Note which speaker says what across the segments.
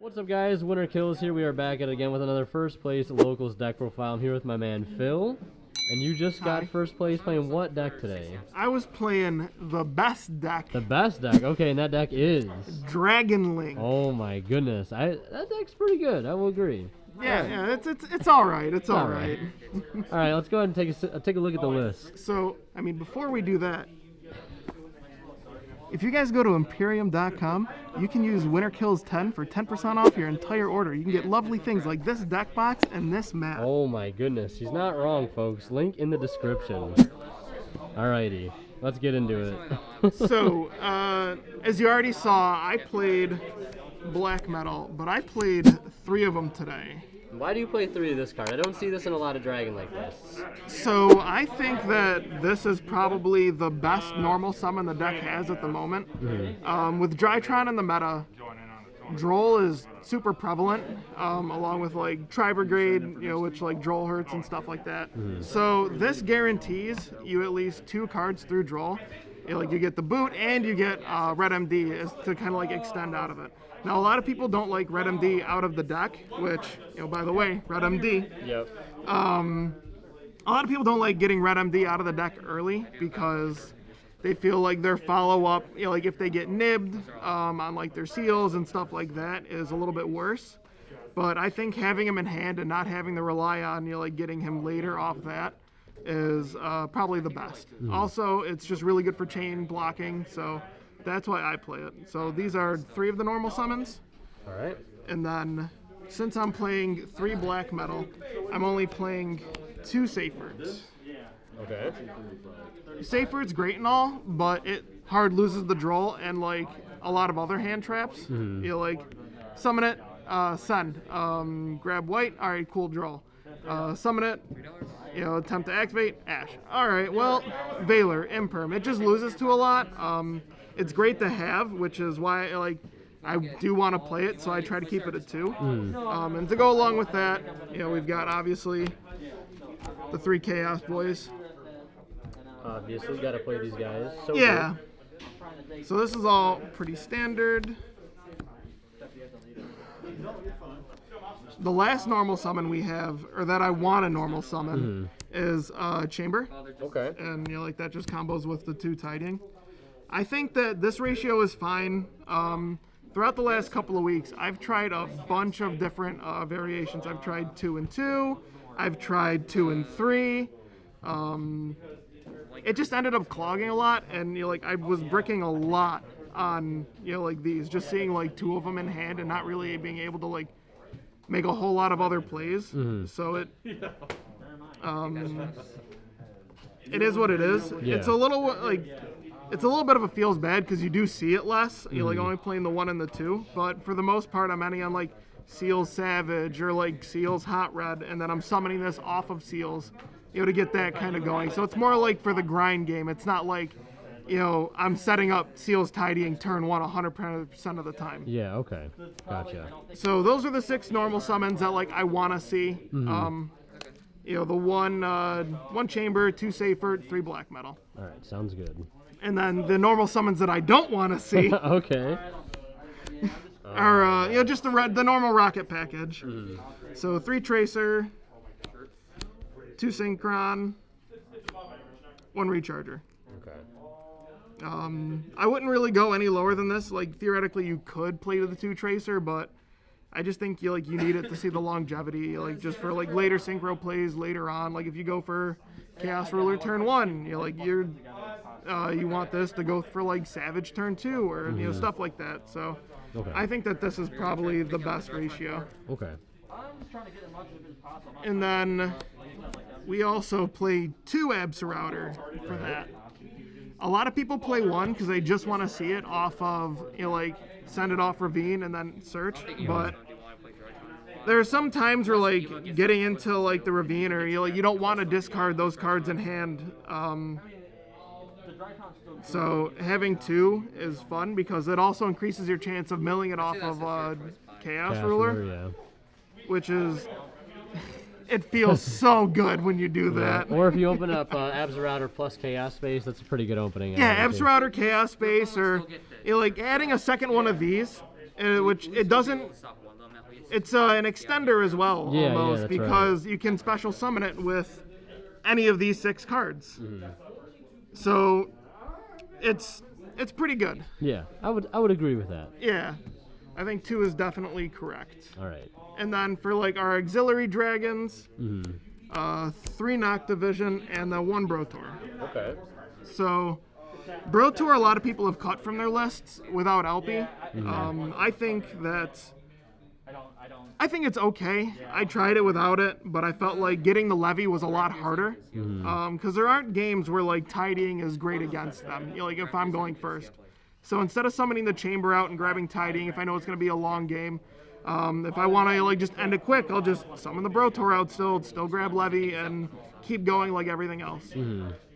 Speaker 1: What's up, guys? Winter Kills here. We are back at it again with another first place locals deck profile. I'm here with my man Phil, and you just got first place playing what deck today?
Speaker 2: I was playing the best deck.
Speaker 1: The best deck. Okay, and that deck is
Speaker 2: Dragon Link.
Speaker 1: Oh my goodness, that deck's pretty good. I will agree.
Speaker 2: Yeah, it's all right. It's all right.
Speaker 1: All right, let's go ahead and take a look at the list.
Speaker 2: So, I mean, before we do that, if you guys go to Imperium.com, you can use Winter Kills 10 for 10% off your entire order. You can get lovely things like this deck box and this mat.
Speaker 1: Oh my goodness, he's not wrong, folks. Link in the description. Alrighty, let's get into it.
Speaker 2: So, as you already saw, I played black metal, but I played 3 of them today.
Speaker 1: Why do you play 3 of this card? I don't see this in a lot of Dragon Link lists.
Speaker 2: So I think that this is probably the best normal summon the deck has at the moment. Mm-hmm. With Drytron in the meta, Droll is super prevalent, along with like Tri-Brigade, which like Droll hurts and stuff like that. Mm-hmm. So this guarantees you at least 2 cards through Droll. You get the boot and you get Red MD to kind of like extend out of it. Now, a lot of people don't like Red MD out of the deck, which, by the way, Red MD.
Speaker 1: Yep.
Speaker 2: A lot of people don't like getting Red MD out of the deck early because they feel like their follow-up, like if they get nibbed on like their seals and stuff like that is a little bit worse. But I think having him in hand and not having to rely on, like getting him later off that is probably the best. Also, it's just really good for chain blocking, so that's why I play it. So these are 3 of the normal summons.
Speaker 1: All right.
Speaker 2: And then, since I'm playing 3 black metal, I'm only playing 2 Safewords.
Speaker 1: Okay.
Speaker 2: Safeword's great and all, but it hard loses the Droll and like a lot of other hand traps. Mm-hmm. Like summon it, send, grab white. All right, cool, Droll. Summon it. Attempt to activate, Ash. All right, well, Valor, Imperm. It just loses to a lot. It's great to have, which is why I do want to play it, so I try to keep it at 2. And to go along with that, we've got obviously the 3 Chaos Boys.
Speaker 1: Obviously, got to play these guys. So
Speaker 2: yeah. Good. So this is all pretty standard. The last normal summon we have, or that I want a normal summon, is Chamber.
Speaker 1: Okay.
Speaker 2: And that just combos with the 2 Tidying. I think that this ratio is fine. Throughout the last couple of weeks, I've tried a bunch of different variations. I've tried 2 and 2. I've tried 2 and 3. It just ended up clogging a lot, and I was bricking a lot on these, just seeing 2 of them in hand and not really being able to make a whole lot of other plays. Mm-hmm. So it is what it is. Yeah. It's a little bit of a feels bad because you do see it less. You're only playing the 1 and the 2, but for the most part, I'm ending on Seals Savage or Seals Hot Red, and then I'm summoning this off of Seals, to get that kind of going. So it's more for the grind game. It's not I'm setting up Seals Tidying turn 1 100% of the time.
Speaker 1: Yeah. Okay. Gotcha.
Speaker 2: So those are the 6 normal summons that I want to see. Mm-hmm. The 1 Chamber, 2 Safer, 3 Black Metal.
Speaker 1: All right. Sounds good.
Speaker 2: And then the normal summons that I don't want to see.
Speaker 1: Okay.
Speaker 2: Are just the normal rocket package. Mm. So 3 Tracer, 2 Synchron, 1 Recharger.
Speaker 1: Okay.
Speaker 2: I wouldn't really go any lower than this. Theoretically, you could play to the 2 Tracer, but I just think you need it to see the longevity. Just for later synchro plays later on. If you go for Chaos Ruler turn 1, you want this to go for Savage turn 2 or stuff like that. So okay. I think that this is probably the best ratio.
Speaker 1: Okay.
Speaker 2: And then we also play 2 Absolouter for that. A lot of people play 1 because they just want to see it off of send it off Ravine and then search. But there are some times where getting into the Ravine or you don't want to discard those cards in hand. So having 2 is fun because it also increases your chance of milling it off of Chaos Ruler,
Speaker 1: yeah.
Speaker 2: Which is It feels so good when you do that.
Speaker 1: Or if you open up Absolouter plus Chaos Space, that's a pretty good opening.
Speaker 2: Yeah, Absolouter, Chaos Space, or like adding a second one of these which it doesn't. It's an extender as well,
Speaker 1: Yeah,
Speaker 2: almost,
Speaker 1: that's
Speaker 2: because you can special summon it with any of these 6 cards. So it's pretty good.
Speaker 1: Yeah, I would agree with that.
Speaker 2: Yeah, I think 2 is definitely correct.
Speaker 1: All right.
Speaker 2: And then for like our auxiliary dragons, 3 Noctivision and the 1 Brotor.
Speaker 1: Okay.
Speaker 2: So Brotor, a lot of people have cut from their lists without Alpi. I think it's okay. I tried it without it, but I felt like getting the levy was a lot harder. Because there aren't games where like tidying is great against them. You know, like if I'm going first. So instead of summoning the chamber out and grabbing tidying, if I know it's going to be a long game, if I want to like just end it quick, I'll just summon the Brotor out still grab levy and keep going like everything else.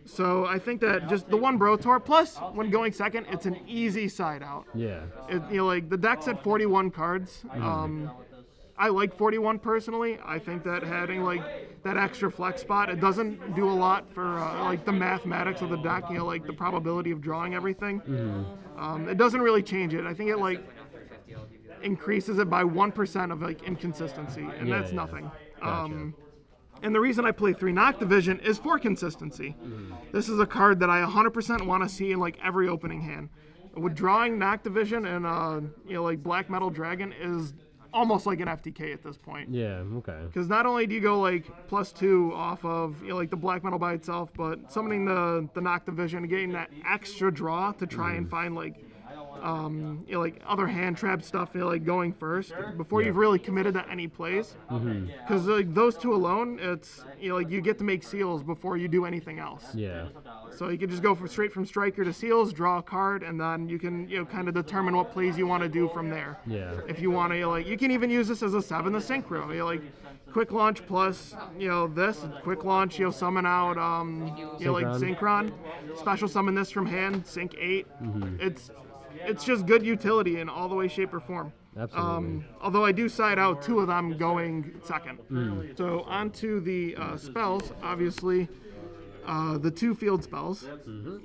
Speaker 2: So I think that just the 1 Brotor, plus when going second, it's an easy side out.
Speaker 1: Yeah.
Speaker 2: Like the deck's at 41 cards. I like 41 personally. I think that having like that extra flex spot, it doesn't do a lot for like the mathematics of the deck. You know, like the probability of drawing everything. It doesn't really change it. I think it like increases it by 1% of like inconsistency, and that's nothing.
Speaker 1: Gotcha.
Speaker 2: And the reason I play 3 Noctivision is for consistency. This is a card that I 100% want to see in like every opening hand. With drawing Noctivision and like Black Metal Dragon is almost like an FTK at this point.
Speaker 1: Yeah, okay.
Speaker 2: Because not only do you go like +2 off of like the Black Metal by itself, but summoning the Noctivision and getting that extra draw to try and find like like other hand trap stuff, like going first before you've really committed to any plays. Because like those 2 alone, it's like you get to make seals before you do anything else.
Speaker 1: Yeah.
Speaker 2: So you can just go straight from striker to seals, draw a card, and then you can kind of determine what plays you want to do from there.
Speaker 1: Yeah.
Speaker 2: If you want to like, you can even use this as a 7 the synchro. Like quick launch plus this quick launch. Summon out like Synchron, special summon this from hand, sync 8. It's just good utility in all the way, shape, or form.
Speaker 1: Absolutely.
Speaker 2: Although I do side out 2 of them going second. So on to the spells, obviously, the 2 field spells.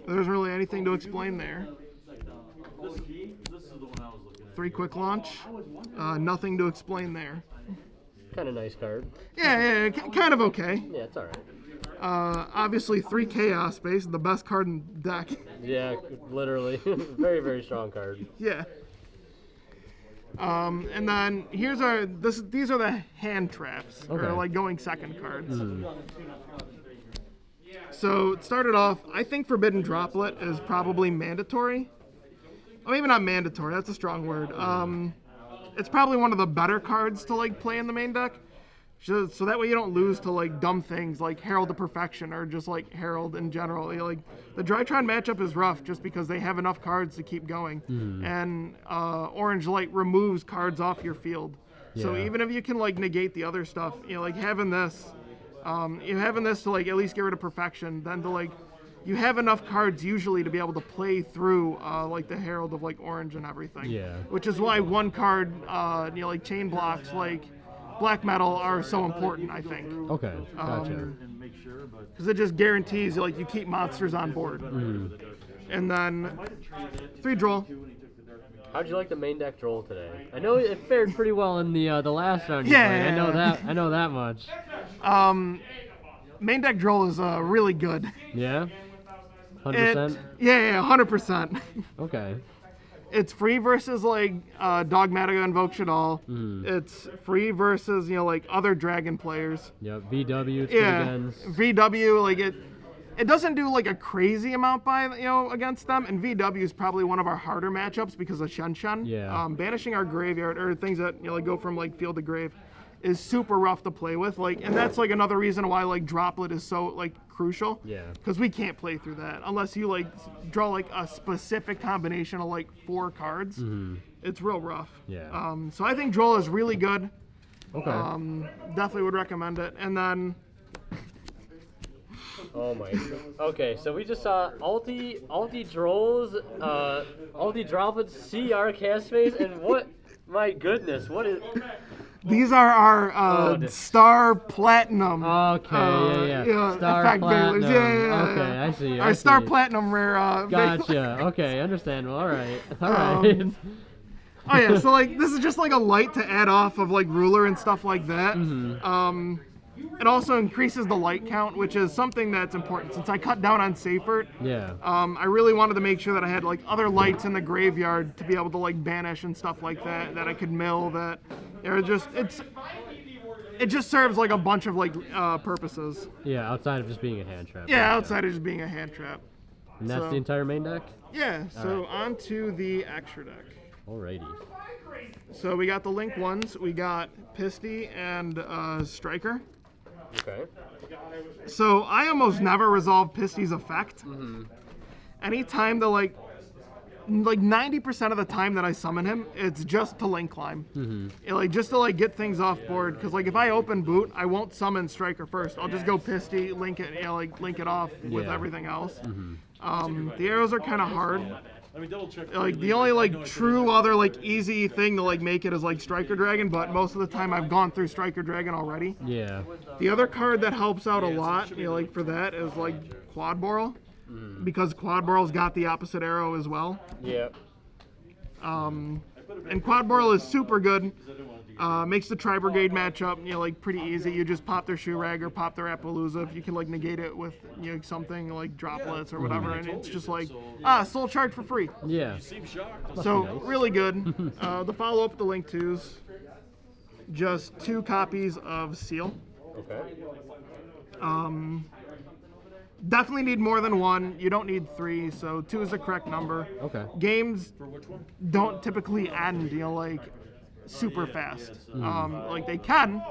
Speaker 2: There's really anything to explain there. 3 quick launch, nothing to explain there.
Speaker 1: Kind of nice card.
Speaker 2: Yeah, kind of okay.
Speaker 1: Yeah, it's all right.
Speaker 2: Obviously 3 Chaos Space, the best card in the deck.
Speaker 1: Yeah, literally. Very, very strong card.
Speaker 2: Yeah. And then these are the hand traps, or like going second cards. So it started off, I think Forbidden Droplet is probably mandatory. Oh, maybe not mandatory, that's a strong word. It's probably one of the better cards to like play in the main deck. So that way you don't lose to like dumb things like Herald to Perfection or just like Herald in general. Like the Drytron matchup is rough just because they have enough cards to keep going, and Orange Light removes cards off your field. So even if you can like negate the other stuff, like having this to like at least get rid of Perfection, then to like you have enough cards usually to be able to play through like the Herald of like Orange and everything. Yeah. Which is why one card like chain blocks like Black Metal are so important, I think.
Speaker 1: Okay, gotcha.
Speaker 2: Because it just guarantees like you keep monsters on board. And then 3 Droll.
Speaker 1: How'd you like the main deck Droll today? I know it fared pretty well in the last round you played. I know that much.
Speaker 2: Main deck Droll is really good.
Speaker 1: Yeah? 100%?
Speaker 2: Yeah, 100%.
Speaker 1: Okay.
Speaker 2: It's free versus like Dogmatica Invoke Shadal. It's free versus like other dragon players.
Speaker 1: Yep, VW. It's good against.
Speaker 2: VW like it doesn't do like a crazy amount by against them, and VW is probably one of our harder matchups because of Shen Shen.
Speaker 1: Yeah.
Speaker 2: Banishing our graveyard or things that like go from like field to grave is super rough to play with. And that's like another reason why like Droplet is so like crucial.
Speaker 1: Yeah. Because
Speaker 2: we can't play through that unless you like draw like a specific combination of like 4 cards. It's real rough.
Speaker 1: Yeah.
Speaker 2: So I think Droll is really good.
Speaker 1: Okay.
Speaker 2: Definitely would recommend it. And then.
Speaker 1: Oh my. Okay, so we just saw Alti Drolls, Alti Droplets, CR cast phase, and what? My goodness, what is?
Speaker 2: These are our Star Platinum.
Speaker 1: Okay, yeah. Star
Speaker 2: effect
Speaker 1: Platinum.
Speaker 2: Yeah.
Speaker 1: Okay, I see.
Speaker 2: Our Star Platinum rare.
Speaker 1: Gotcha. Okay, understandable. All right.
Speaker 2: Oh yeah, so like this is just like a light to add off of like ruler and stuff like that. It also increases the light count, which is something that's important. Since I cut down on Seifert, I really wanted to make sure that I had like other lights in the graveyard to be able to like banish and stuff like that, that I could mill, that it just serves like a bunch of like purposes.
Speaker 1: Yeah, outside of just being a hand trap.
Speaker 2: Yeah, outside of just being a hand trap.
Speaker 1: And that's the entire main deck?
Speaker 2: Yeah, so on to the extra deck.
Speaker 1: Alrighty.
Speaker 2: So we got the Link ones, we got Pisty and Striker.
Speaker 1: Okay.
Speaker 2: So I almost never resolve Pisty's effect. Anytime the like 90% of the time that I summon him, it's just to Link climb. Like just to like get things off board. Because like if I open boot, I won't summon Striker first. I'll just go Pisty, link it, like link it off with everything else. The arrows are kind of hard. Like the only like true other like easy thing to like make it is like Striker Dragon, but most of the time I've gone through Striker Dragon already. Yeah. The other card that helps out a lot, like for that is like Quad Boral, because Quad Boral's got the opposite arrow as well. Yeah. And Quad Boral is super good. Makes the Tri-Brigade matchup, like pretty easy. You just pop their Shoe Rag or pop their Appaloosa if you can like negate it with something like droplets or whatever, and it's just like soul charge for free. Yeah. So really good. The follow up, the Link 2s, just 2 copies of Seal. Okay. Definitely need more than 1. You don't need 3, so 2 is the correct number. Okay. Games don't typically end, like super fast. Like they can,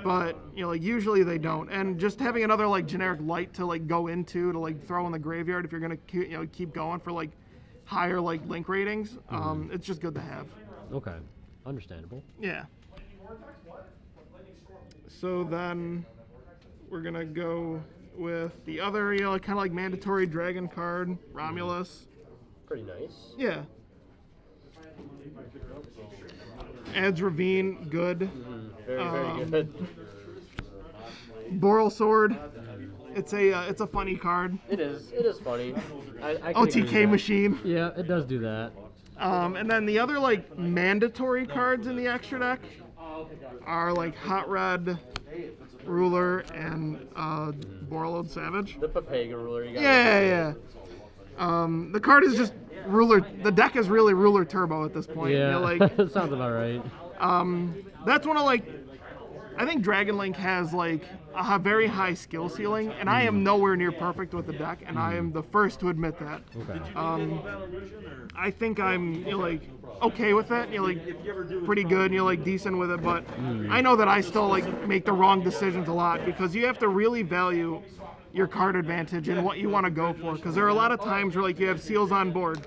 Speaker 2: but like usually they don't. And just having another like generic light to like go into to like throw in the graveyard if you're gonna keep going for like higher like Link ratings, it's just good to have. Okay, understandable. Yeah. So then we're gonna go with the other kind of like mandatory dragon card, Romulus. Pretty nice. Yeah. Adds Ravine, good.
Speaker 1: Very good.
Speaker 2: Boral Sword. It's a funny card.
Speaker 1: It is funny. I
Speaker 2: OTK machine.
Speaker 1: Yeah, it does do that.
Speaker 2: And then the other like mandatory cards in the extra deck are like Hot Red, Ruler, and Borreload Savage.
Speaker 1: The Papega Ruler. You got.
Speaker 2: Yeah. The card is just Ruler. The deck is really Ruler Turbo at this point.
Speaker 1: Yeah, like sounds about right.
Speaker 2: That's one of like, I think Dragon Link has like a very high skill ceiling, and I am nowhere near perfect with the deck, and I am the first to admit that. Okay. I think I'm like okay with it, like pretty good, like decent with it, but I know that I still like make the wrong decisions a lot because you have to really value your card advantage and what you want to go for, because there are a lot of times where like you have seals on board.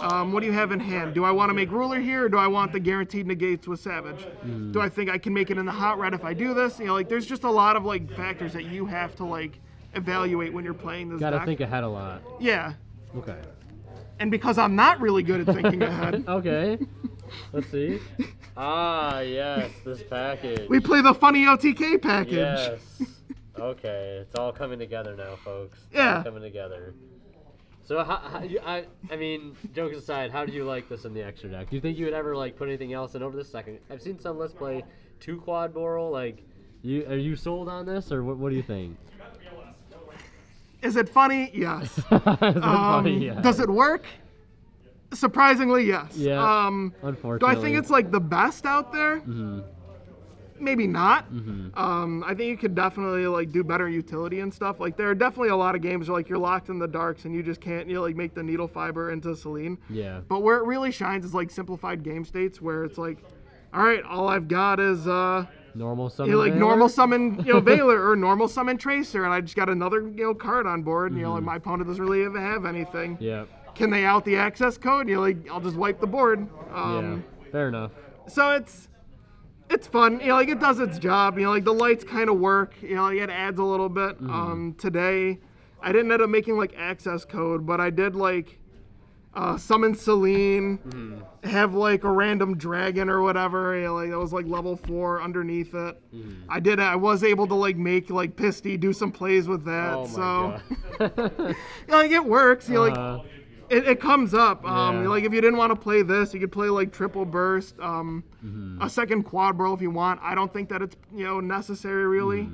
Speaker 2: What do you have in hand? Do I want to make Ruler here, or do I want the guaranteed negates with Savage? Do I think I can make it in the Hot Red if I do this? Like there's just a lot of like factors that you have to like evaluate when you're playing this deck.
Speaker 1: Gotta think ahead a lot.
Speaker 2: Yeah.
Speaker 1: Okay.
Speaker 2: And because I'm not really good at thinking ahead.
Speaker 1: Okay. Let's see. Ah, yes, this package.
Speaker 2: We play the funny OTK package.
Speaker 1: Yes. Okay, it's all coming together now, folks. It's all coming together. So, I mean, jokes aside, how do you like this in the extra deck? Do you think you would ever like put anything else in over this second? I've seen some lists play 2 Quad Boral. Like, are you sold on this, or what do you think?
Speaker 2: Is it funny? Yes.
Speaker 1: Is it funny? Yes.
Speaker 2: Does it work? Surprisingly, yes.
Speaker 1: Yeah. Unfortunately.
Speaker 2: Do I think it's like the best out there? Maybe not. I think you could definitely like do better utility and stuff. Like there are definitely a lot of games where like you're locked in the darks and you just can't like make the needle fiber into Selene. Yeah. But where it really shines is like simplified game states where it's like, all right, all I've got is
Speaker 1: normal summon.
Speaker 2: Like
Speaker 1: Veiler?
Speaker 2: Normal summon Veiler or normal summon Tracer, and I just got another card on board. And like my opponent doesn't really even have anything. Yeah. Can they out the access code? Like I'll just wipe the board.
Speaker 1: Yeah. Fair enough.
Speaker 2: So it's fun, like it does its job, like the lights kind of work, like it adds a little bit. Today, I didn't end up making like access code, but I did like summon Selene, have like a random dragon or whatever, like that was like level 4 underneath it. I was able to like make like Pisty do some plays with that,
Speaker 1: oh my
Speaker 2: so
Speaker 1: God.
Speaker 2: like it works, like It comes up. Like if you didn't want to play this, you could play like triple burst, a second quad bro if you want. I don't think that it's necessary really.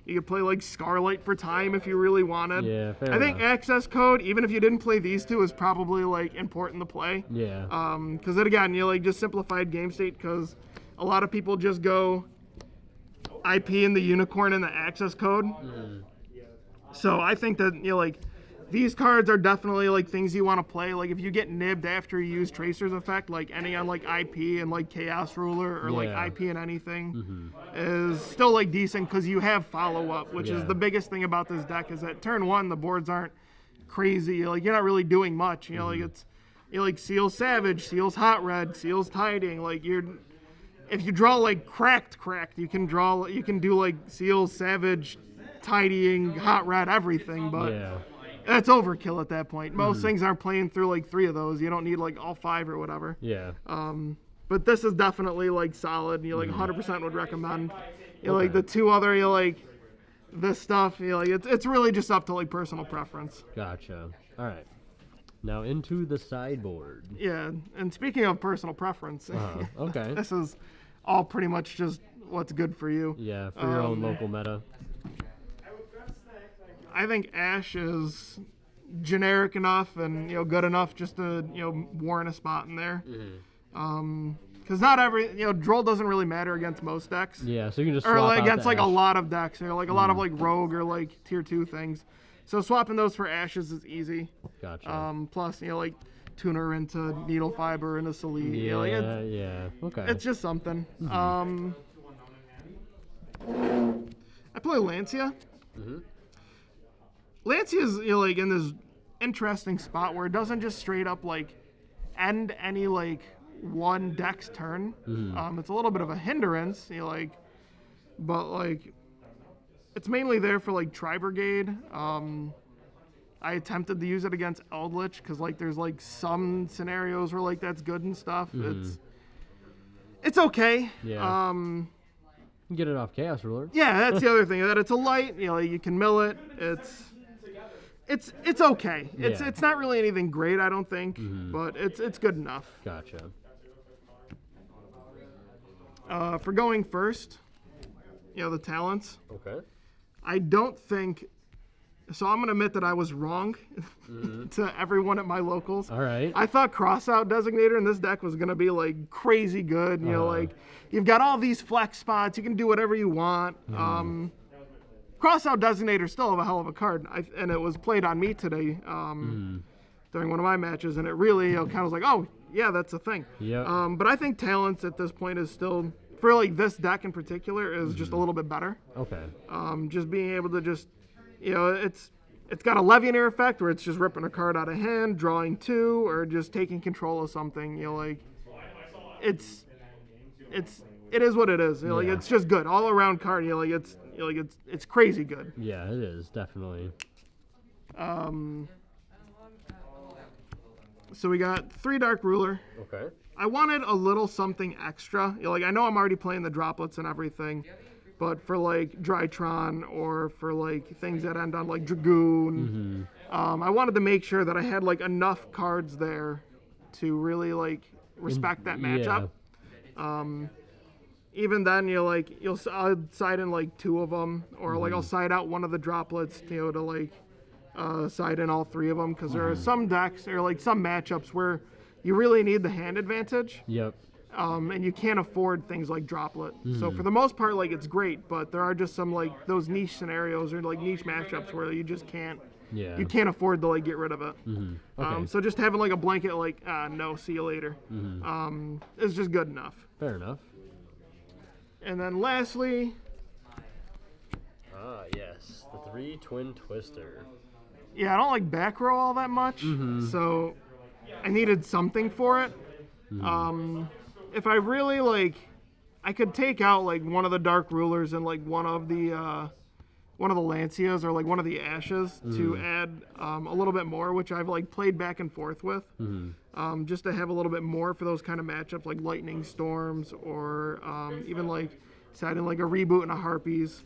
Speaker 2: You could play like Scarlight for time if you really wanted.
Speaker 1: Yeah, fair
Speaker 2: I think
Speaker 1: enough.
Speaker 2: access code, even if you didn't play these two, is probably like important to play.
Speaker 1: Yeah.
Speaker 2: Because it again, like just simplified game state. Because a lot of people just go IP in the unicorn and the access code. So I think that like these cards are definitely like things you want to play. Like if you get nibbed after you use Tracer's Effect, like any on like IP and like Chaos Ruler or like IP and anything is still like decent because you have follow up, which is the biggest thing about this deck is that turn one the boards aren't crazy. Like you're not really doing much. Like it's like Seals Savage, Seals Hot Red, Seals Tiding. Like if you draw like cracked, you can do like Seals Savage, Tidying, Hot Red, everything, but that's overkill at that point. Most things aren't playing through like 3 of those. You don't need like all 5 or whatever.
Speaker 1: Yeah.
Speaker 2: But this is definitely like solid. You like 100% would recommend. Like the 2 other, like this stuff. Like it's really just up to like personal preference.
Speaker 1: Gotcha. All right. Now into the sideboard.
Speaker 2: Yeah, and speaking of personal preference,
Speaker 1: okay.
Speaker 2: This is all pretty much just what's good for you.
Speaker 1: Yeah, for your own local meta.
Speaker 2: I think Ash is generic enough and good enough just to warrant a spot in there. Because not every Droll doesn't really matter against most decks.
Speaker 1: Yeah, so you can just
Speaker 2: or
Speaker 1: swap
Speaker 2: like
Speaker 1: out
Speaker 2: against
Speaker 1: the
Speaker 2: like
Speaker 1: Ash.
Speaker 2: a lot of decks, like a lot of like Rogue or like tier 2 things. So swapping those for Ashes is easy.
Speaker 1: Gotcha.
Speaker 2: Plus like tuner into Needle Fiber into Selene.
Speaker 1: Yeah. Okay.
Speaker 2: It's just something. I play Lancia. Lancia's like in this interesting spot where it doesn't just straight up like end any like one deck's turn. It's a little bit of a hindrance, but like it's mainly there for like Tri-Brigade. I attempted to use it against Eldritch because like there's like some scenarios where like that's good and stuff. It's okay.
Speaker 1: Yeah. Get it off Chaos Ruler.
Speaker 2: Yeah, that's the other thing. That it's a light. You can mill it. It's okay. It's not really anything great, I don't think, but it's good enough.
Speaker 1: Gotcha.
Speaker 2: For going first, the talents.
Speaker 1: Okay.
Speaker 2: I don't think. So I'm gonna admit that I was wrong to everyone at my locals.
Speaker 1: All right.
Speaker 2: I thought Crossout Designator in this deck was gonna be like crazy good. Like you've got all these flex spots. You can do whatever you want. Crossout Designator still have a hell of a card, and it was played on me today during one of my matches, and it really kind of was like, oh yeah, that's a thing.
Speaker 1: Yeah.
Speaker 2: But I think talents at this point is still, for like this deck in particular, is just a little bit better.
Speaker 1: Okay.
Speaker 2: Just being able to just, it's got a Levianeer effect where it's just ripping a card out of hand, drawing 2, or just taking control of something. It is what it is. Like it's just good all around card. It's crazy good.
Speaker 1: Yeah, it is definitely.
Speaker 2: So we got 3 Dark Ruler.
Speaker 1: Okay.
Speaker 2: I wanted a little something extra. I know I'm already playing the droplets and everything, but for like Drytron or for like things that end on like Dragoon, I wanted to make sure that I had like enough cards there to really like respect that matchup. Even then, I'll side in like 2 of them, or like I'll side out one of the droplets, to like side in all 3 of them, because there are some decks or like some matchups where you really need the hand advantage.
Speaker 1: Yep.
Speaker 2: And you can't afford things like droplet. So for the most part, like it's great, but there are just some like those niche scenarios or like niche matchups where you just can't.
Speaker 1: Yeah.
Speaker 2: You can't afford to like get rid of it.
Speaker 1: Okay.
Speaker 2: So just having like a blanket like no, see you later, is just good enough.
Speaker 1: Fair enough.
Speaker 2: And then lastly,
Speaker 1: yes, the 3 Twin Twister.
Speaker 2: yeah, I don't like back row all that much, so I needed something for it. If I really like, I could take out like one of the Dark Rulers and like one of the Lancias or like one of the Ashes to add a little bit more, which I've like played back and forth with, just to have a little bit more for those kind of matchups like Lightning Storms or even like siding like a Reboot and a Harpies.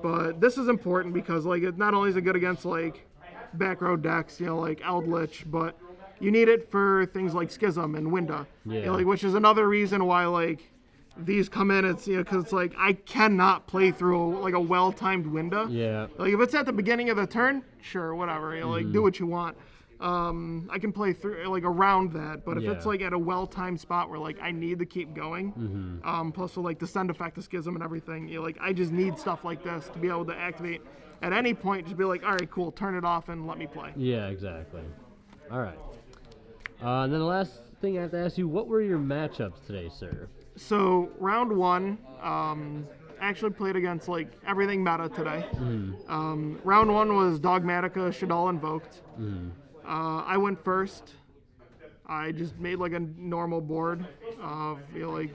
Speaker 2: But this is important because like it not only is it good against like back row decks, like Eldritch, but you need it for things like Schism and Winda, which is another reason why like these come in. It's because it's like I cannot play through like a well-timed Winda.
Speaker 1: Yeah.
Speaker 2: Like if it's at the beginning of the turn, sure, whatever. Like do what you want. I can play through like around that, but if it's like at a well-timed spot where like I need to keep going, plus with like the send effect of Schism and everything, like I just need stuff like this to be able to activate at any point. Just be like, all right, cool, turn it off and let me play.
Speaker 1: Yeah, exactly. All right. And then the last thing I have to ask you, what were your matchups today, sir?
Speaker 2: So round one, actually played against like everything meta today. Round one was Dogmatica, Shaddoll Invoked. I went first. I just made like a normal board of like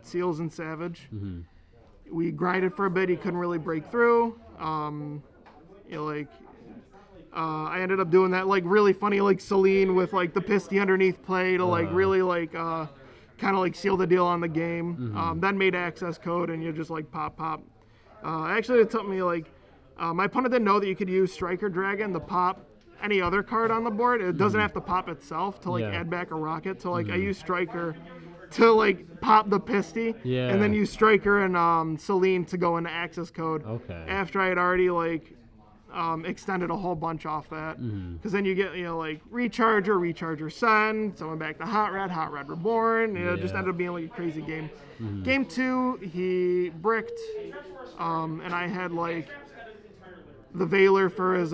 Speaker 2: Seals and Savage. We grinded for a bit. He couldn't really break through. I ended up doing that like really funny like Celine with like the Pisty underneath play to like really like kind of like seal the deal on the game. Then made access code and you just like pop. Actually, it took me like my opponent didn't know that you could use Striker Dragon to pop any other card on the board. It doesn't have to pop itself to like add back a rocket. So like I use Striker to like pop the Pisty, and then use Striker and Celine to go into access code. After I had already like extended a whole bunch off that, because then you get like Recharger Send, someone back to Hot Red Reborn. It just ended up being like a crazy game. Game two, he bricked, and I had like the Veiler for his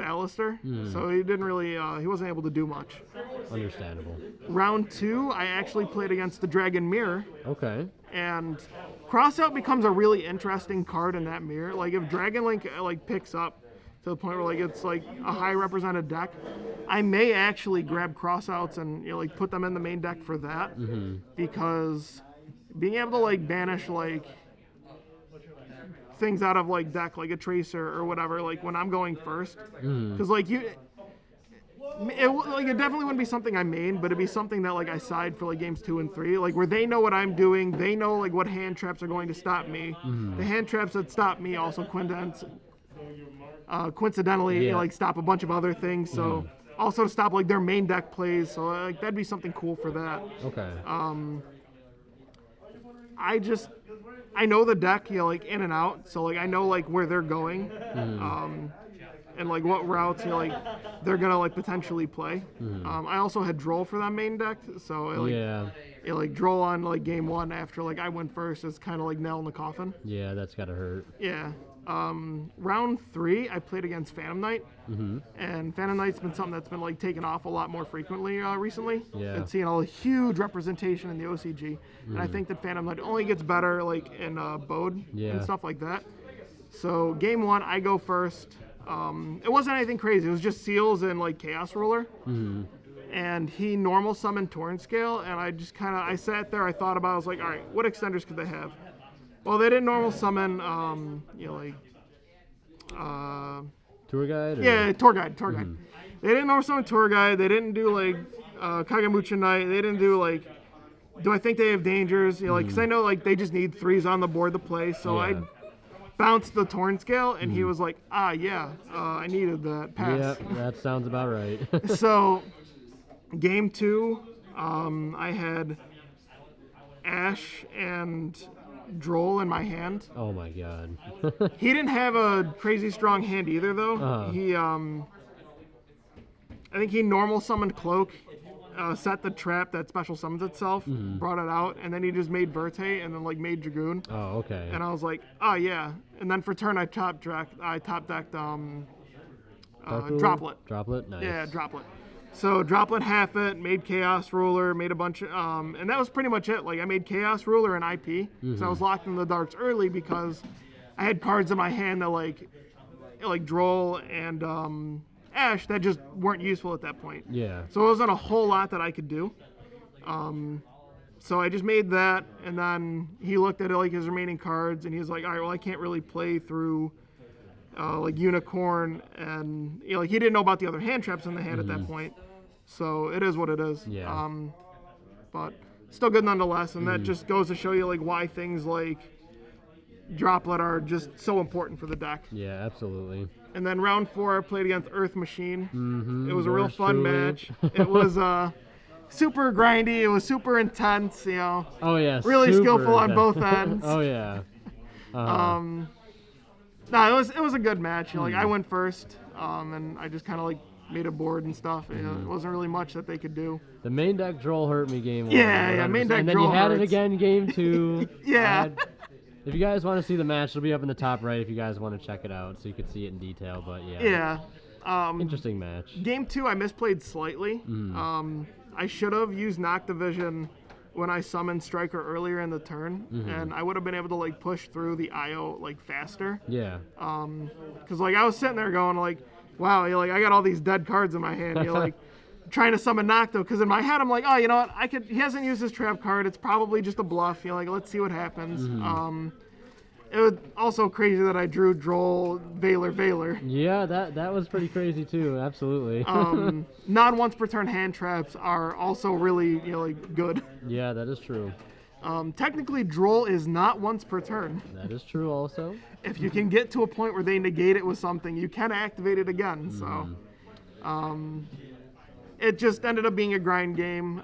Speaker 2: Alistair, so he didn't really he wasn't able to do much.
Speaker 1: Understandable.
Speaker 2: Round two, I actually played against the Dragon Mirror. And Crossout becomes a really interesting card in that mirror. Like if Dragon Link like picks up to the point where like it's like a high represented deck, I may actually grab Crossouts and like put them in the main deck for that, because being able to like banish like things out of like deck like a Tracer or whatever, like when I'm going first, because like it definitely wouldn't be something I main, but it'd be something that like I side for like games 2 and 3, like where they know what I'm doing, they know like what hand traps are going to stop me. The hand traps that stop me also coincidentally like stop a bunch of other things, so also to stop like their main deck plays, so like that'd be something cool for that. I know the deck like in and out, so like I know like where they're going, and like what routes like they're gonna like potentially play. I also had Droll for that main deck, so like Droll on like game one after like I went first is kind of like nail in the coffin. Yeah,
Speaker 1: that's gotta hurt.
Speaker 2: Round three, I played against Phantom Knight, and Phantom Knight's been something that's been like taken off a lot more frequently recently. It's seen a huge representation in the OCG, and I think that Phantom Knight only gets better like in Bode and stuff like that. So game one, I go first. It wasn't anything crazy. It was just Seals and like Chaos Ruler, and he normal summoned Torrent Scale, and I just I sat there, I thought about it, I was like, all right, what extenders could they have? Well, they didn't normal summon,
Speaker 1: Tour Guide?
Speaker 2: Yeah, Tour Guide. They didn't normal summon Tour Guide. They didn't do like Kagamucha Knight. They didn't do like, do I think they have dangers? Because I know like they just need 3s on the board to play. So I bounced the Torn Scale, and he was like, I needed that pass.
Speaker 1: Yeah, that sounds about right.
Speaker 2: So game two, I had Ash and Droll in my hand.
Speaker 1: Oh my god.
Speaker 2: He didn't have a crazy strong hand either, though. He I think he normal summoned Cloak, set the trap that special summons itself, brought it out, and then he just made Verte and then like made Dragoon.
Speaker 1: Oh, okay.
Speaker 2: And I was like, oh yeah. And then for turn I top decked Droplet.
Speaker 1: Droplet, nice.
Speaker 2: Yeah, Droplet. So Droplet half it, made Chaos Ruler, made a bunch of, and that was pretty much it. Like I made Chaos Ruler and IP, so I was locked in the darks early because I had cards in my hand that like Droll and Ash that just weren't useful at that point.
Speaker 1: Yeah.
Speaker 2: So it wasn't a whole lot that I could do. So I just made that, and then he looked at like his remaining cards, and he was like, all right, well I can't really play through like Unicorn, and like he didn't know about the other hand traps in the hand at that point. So it is what it is.
Speaker 1: Yeah.
Speaker 2: But still good nonetheless, and that just goes to show you like why things like Droplet are just so important for the deck.
Speaker 1: Yeah, absolutely.
Speaker 2: And then round 4, I played against Earth Machine.
Speaker 1: Mm-hmm.
Speaker 2: It was a real fun match. It was super grindy. It was super intense, you know.
Speaker 1: Oh, yeah.
Speaker 2: Really skillful on both ends.
Speaker 1: Oh, yeah.
Speaker 2: No, it was a good match. You know, like, I went first, and I just kind of, like, made a board and stuff. You know, it wasn't really much that they could do. The
Speaker 1: main deck Droll hurt me game 1.
Speaker 2: Yeah, main deck Droll.
Speaker 1: And then you had
Speaker 2: hurts.
Speaker 1: it again game 2.
Speaker 2: Yeah.
Speaker 1: If you guys want to see the match, it'll be up in the top right if you guys want to check it out so you can see it in detail. But yeah.
Speaker 2: Yeah.
Speaker 1: Interesting match.
Speaker 2: Game 2, I misplayed slightly. I should have used Noctivision when I summoned Striker earlier in the turn, and I would have been able to like push through the IO like faster.
Speaker 1: Yeah.
Speaker 2: Because like I was sitting there going like, wow, you're like I got all these dead cards in my hand. You're like trying to summon Nocto, because in my head I'm like, oh, you know what? He hasn't used his trap card. It's probably just a bluff. You're like, let's see what happens. It was also crazy that I drew Droll, Valor.
Speaker 1: Yeah, that was pretty crazy too. Absolutely.
Speaker 2: Non-once per turn hand traps are also really like good.
Speaker 1: Yeah, that is true.
Speaker 2: Technically, Droll is not once per turn.
Speaker 1: That is true also.
Speaker 2: If you can get to a point where they negate it with something, you can activate it again. So, it just ended up being a grind game.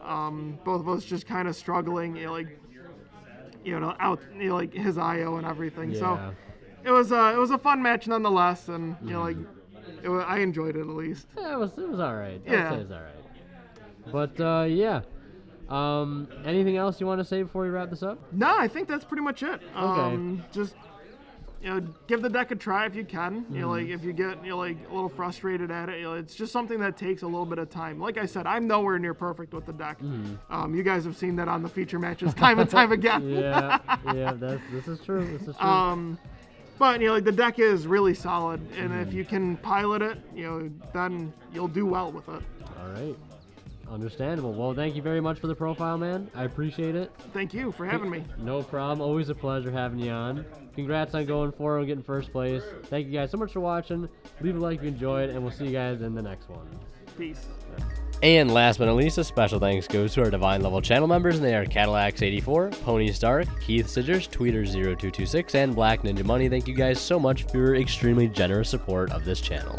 Speaker 2: Both of us just kind of struggling, like his IO and everything.
Speaker 1: Yeah.
Speaker 2: So, it was a fun match nonetheless, and I enjoyed it at least.
Speaker 1: Yeah, it was all right.
Speaker 2: Yeah.
Speaker 1: I'd say it was all right. But yeah. Anything else you want to say before we wrap this up?
Speaker 2: No, I think that's pretty much it.
Speaker 1: Okay.
Speaker 2: Just give the deck a try if you can. Like if you get like a little frustrated at it, it's just something that takes a little bit of time. Like I said, I'm nowhere near perfect with the deck. You guys have seen that on the feature matches time and time again.
Speaker 1: yeah, this is true.
Speaker 2: But like the deck is really solid, and if you can pilot it, then you'll do well with it.
Speaker 1: All right. Understandable. Well, thank you very much for the profile, man. I appreciate it.
Speaker 2: Thank you for having me.
Speaker 1: No problem. Always a pleasure having you on. Congrats on going 4 and getting first place. Thank you guys so much for watching. Leave a like if you enjoyed, and we'll see you guys in the next one.
Speaker 2: Peace.
Speaker 1: And last but not least, a special thanks goes to our Divine Level channel members, and they are Cadillacs84, Pony Stark, Keith Sidgers, Tweeter0226, and Black Ninja Money. Thank you guys so much for your extremely generous support of this channel.